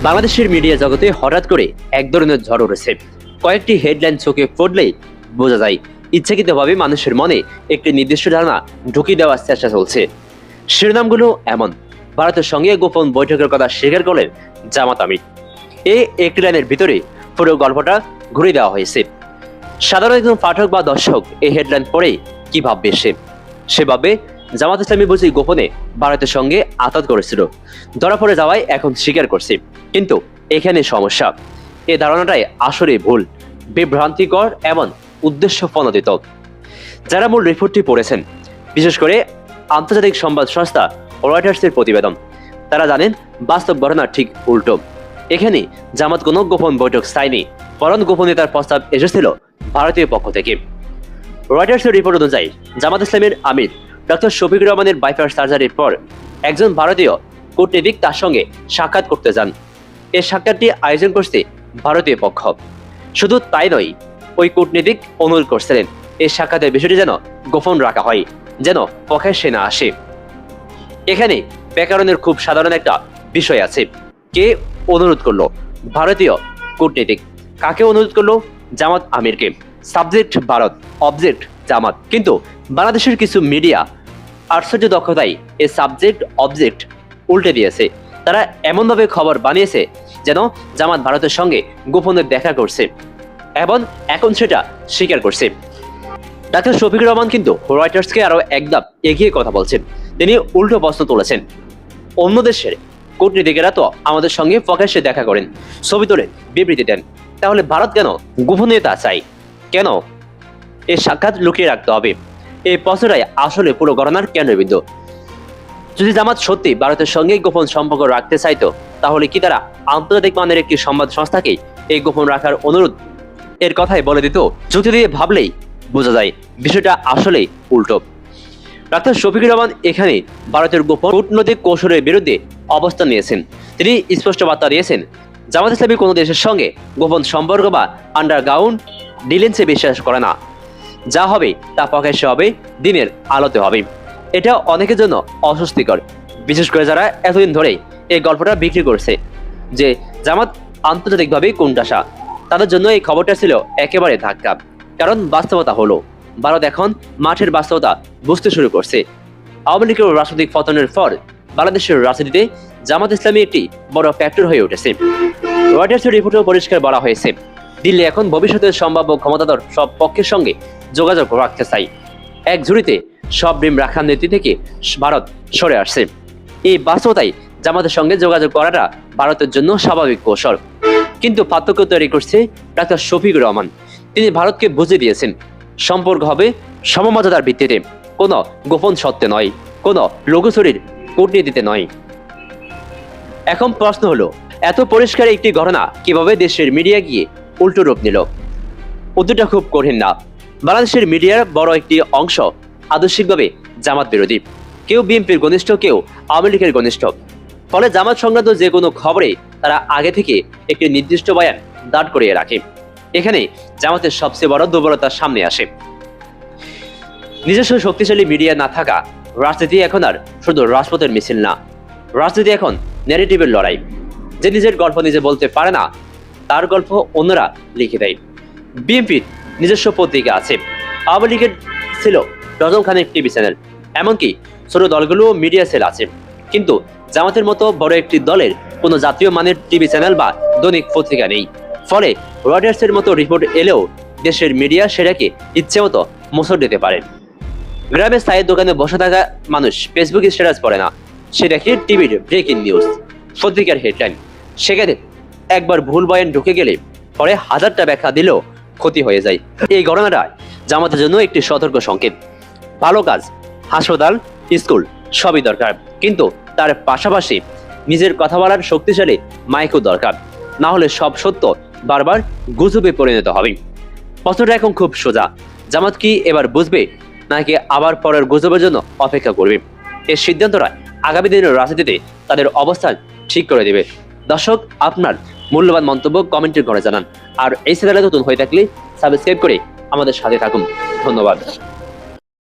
বাংলাদেশের মিডিয়া জগতে হঠাৎ করে এক ধরনের ঝড় উঠেছে। কয়েকটি হেডলাইন চোখে পড়লেই বোঝা যায় ইচ্ছাকৃতভাবে মানুষের মনে একটি নির্দিষ্ট ধারণা ঢুকিয়ে দেওয়ার চেষ্টা চলছে। শিরোনামগুলো এমন: ভারতের সঙ্গে গোপন বৈঠকের কথা স্বীকার করলেন জামাত আমির। এই একটি লাইনের ভিতরে পুরো গল্পটা ঘুরে দেওয়া হয়েছে। সাধারণ একজন পাঠক বা দর্শক এই হেডলাইন পড়ে কি ভাববে? সে ভাববে জামাত ইসলামী বুঝি গোপনে ভারতের সঙ্গে আতাত করেছিল, ধরা পড়ে যাওয়ায় এখন স্বীকার করছে। কিন্তু এখানে সমস্যা, এই ধারণাটাই আসলে ভুল, বিভ্রান্তিকর এবং উদ্দেশ্য প্রণোদিত। যারা মূল রিপোর্টটি পড়েছেন, বিশেষ করে আন্তর্জাতিক সংবাদ সংস্থা রয়টার্সের প্রতিবেদন, তারা জানেন বাস্তব ঘটনা ঠিক উল্টো। এখানে জামাত কোনো গোপন বৈঠক চায়নি, বরং গোপনীয়তার প্রস্তাব এসেছিল ভারতীয় পক্ষ থেকে। রয়টার্সের রিপোর্ট অনুযায়ী জামাত ইসলামের আমির ডক্টর শফিকুর রহমানের বাইপাস সার্জারির পর একজন ভারতীয় কূটনীতিক তার সঙ্গে সাক্ষাৎ করতে যান। এই সাক্ষাৎটি আয়োজন করছে ভারতীয় পক্ষ। শুধু তাই নয়, ওই কূটনীতিক অনুরোধ করছিলেন এই সাক্ষাতের বিষয়টি যেন গোপন রাখা হয়, যেন প্রকাশ্যে না আসে। এখানে ব্যাকরণের খুব সাধারণ একটা বিষয় আছে। কে অনুরোধ করলো? ভারতীয় কূটনীতিক। কাকে অনুরোধ করলো? জামাত আমিরকে। সাবজেক্ট ভারত, অবজেক্ট জামাত। কিন্তু বাংলাদেশের কিছু মিডিয়া আশ্চর্য দক্ষতায় এই সাবজেক্ট অবজেক্ট উল্টে দিয়েছে। তারা এমনভাবে খবর বানিয়েছে যেন জামাত ভারতের সঙ্গে গোপনে দেখা করছে এবং এখন সেটা স্বীকার করছে। ডাক্তার শফিকুর রহমান কিন্তু রয়টার্সকে আরো এক ধাপ এগিয়ে কথা বলছেন। তিনি উল্টো প্রশ্ন তুলেছেন, অন্য দেশের কূটনীতিকেরা তো আমাদের সঙ্গে প্রকাশ্যে দেখা করেন, ছবি তোলেন, বিবৃতি দেন, তাহলে ভারত কেন গোপনীয়তা চাই? কেন এই সাক্ষাৎ লুকিয়ে রাখতে হবে? এই প্রশ্নটাই আসলে পুরো ঘটনার কেন্দ্রবিন্দু। যদি জামাত সত্যি ভারতের সঙ্গে গোপন সম্পর্ক রাখতে চাইতো, তাহলে কি তারা আন্তর্জাতিক মানের একটি সংবাদ সংস্থাকে এই গোপন রাখার অনুরোধ এর কথাই বলে দিত? যুক্তি দিয়ে ভাবলেই বোঝা যায় বিষয়টা আসলেই উল্টো। ডাক্তার শফিকুর রহমান এখানে ভারতের গোপন কূটনৈতিক কৌশলের বিরুদ্ধে অবস্থান নিয়েছেন। তিনি স্পষ্ট বার্তা দিয়েছেন, জামাত ইসলামী কোনো দেশের সঙ্গে গোপন সম্পর্ক বা আন্ডারগ্রাউন্ড ডিলেন্সে বিশ্বাস করে না। যা হবে তা প্রকাশ্যে হবে, দিনের আলোতে হবে। এটা অনেকের জন্য অস্বস্তিকর, বিশেষ করে যারা এতদিন ধরে এই গল্পটা বিক্রি করছে যে জামাত আন্তর্জাতিকভাবে কোণঠাসা। তাদের জন্য এই খবরটা ছিল একেবারে ধাক্কা। কারণ বাস্তবতা হলো, ভারত এখন মাঠের বাস্তবতা বুঝতে শুরু করছে। আওয়ামী লীগের রাজনৈতিক পতনের পর বাংলাদেশের রাজনীতিতে জামাত ইসলামী একটি বড় ফ্যাক্টর হয়ে উঠেছে। রয়টার্সের রিপোর্টেও পরিষ্কার বলা হয়েছে, দিল্লি এখন ভবিষ্যতের সম্ভাব্য ক্ষমতাধর সব পক্ষের সঙ্গে যোগাযোগ রাখতে চাই। এক ঝুড়িতে সব ডিম রাখার নীতি থেকে ভারত সরে আসছে। এই বাস্তবতাই জামাতের সঙ্গে যোগাযোগ করাটা ভারতের জন্য স্বাভাবিক কৌশল। কিন্তু পার্থক্য তৈরি করছে ডাক্তার শফিকুর রহমান। তিনি ভারতকে বুঝিয়ে দিয়েছেন, সম্পর্ক হবে সমমর্যাদার ভিত্তিতে, কোনো গোপন সত্ত্বে নয়, কোনো লঘুচুরির কূটনীতিতে নয়। এখন প্রশ্ন হলো, এত পরিষ্কার একটি ঘটনা কিভাবে দেশের মিডিয়া গিয়ে উল্টো রূপ নিল? উত্তরটা খুব কঠিন না। বাংলাদেশের মিডিয়ার বড় একটি অংশ আদর্শিকভাবে জামাত বিরোধী। কেউ বিএনপির ঘনিষ্ঠ, কেউ আওয়ামী লীগের ঘনিষ্ঠ। ফলে জামাত সংক্রান্ত যে কোনো খবরে তারা আগে থেকে একটি নির্দিষ্ট বয়ান দাঁড় করিয়ে রাখে। এখানে জামাতের সবচেয়ে বড় দুর্বলতার সামনে আসে। নিজস্ব শক্তিশালী মিডিয়া না থাকা। রাজনীতি এখন আর শুধু রাজপথের মিছিল না, রাজনীতি এখন ন্যারেটিভের লড়াই। যে নিজের গল্প নিজে বলতে পারে না, তার গল্প অন্যরা লিখে দেয়। বিএনপির নিজস্ব পত্রিকা আছে, আওয়ামী লীগের ছিল ডজনখানেক টিভি চ্যানেল, এমনকি ছোট দলগুলো মিডিয়া সেল আছে। কিন্তু জামাতের মতো বড় একটি দলের কোনো জাতীয় মানের টিভি চ্যানেল বা দৈনিক পত্রিকা নেই। ফলে রয়টার্সের মতো রিপোর্ট এলেও দেশের মিডিয়া সেটাকে ইচ্ছে মতো মোচড় দিতে পারে। গ্রামের চায়ের দোকানে বসে থাকা মানুষ ফেসবুকে স্ট্যাটাস পড়ে না, সে দেখে টিভির ব্রেকিং নিউজ, পত্রিকার হেডলাইন। সেখানে একবার ভুল বয়ান ঢুকে গেলে পরে হাজারটা ব্যাখ্যা দিলেও ক্ষতি হয়ে যায়। এই ঘটনাটা জামাতের জন্য একটি সতর্ক সংকেত। ভালো কাজ, হাসপাতাল, স্কুল সবই দরকার, কিন্তু তার পাশাপাশি নিজের কথা বলার শক্তিশালী মাইকও দরকার। না হলে সব সত্য বারবার গুজবে পরিণত হবে। প্রশ্নটা এখন খুব সোজা, জামাত কি এবার বুঝবে, নাকি আবার পরের গুজবের জন্য অপেক্ষা করবে? এই সিদ্ধান্তটা আগামী দিনের রাজনীতিতে তাদের অবস্থান ঠিক করে দেবে। দর্শক, আপনার মূল্যবান মন্তব্য কমেন্টের ঘরে জানান। আর এই চ্যানেলে নতুন হয়ে থাকলে সাবস্ক্রাইব করে আমাদের সাথে থাকুন। ধন্যবাদ।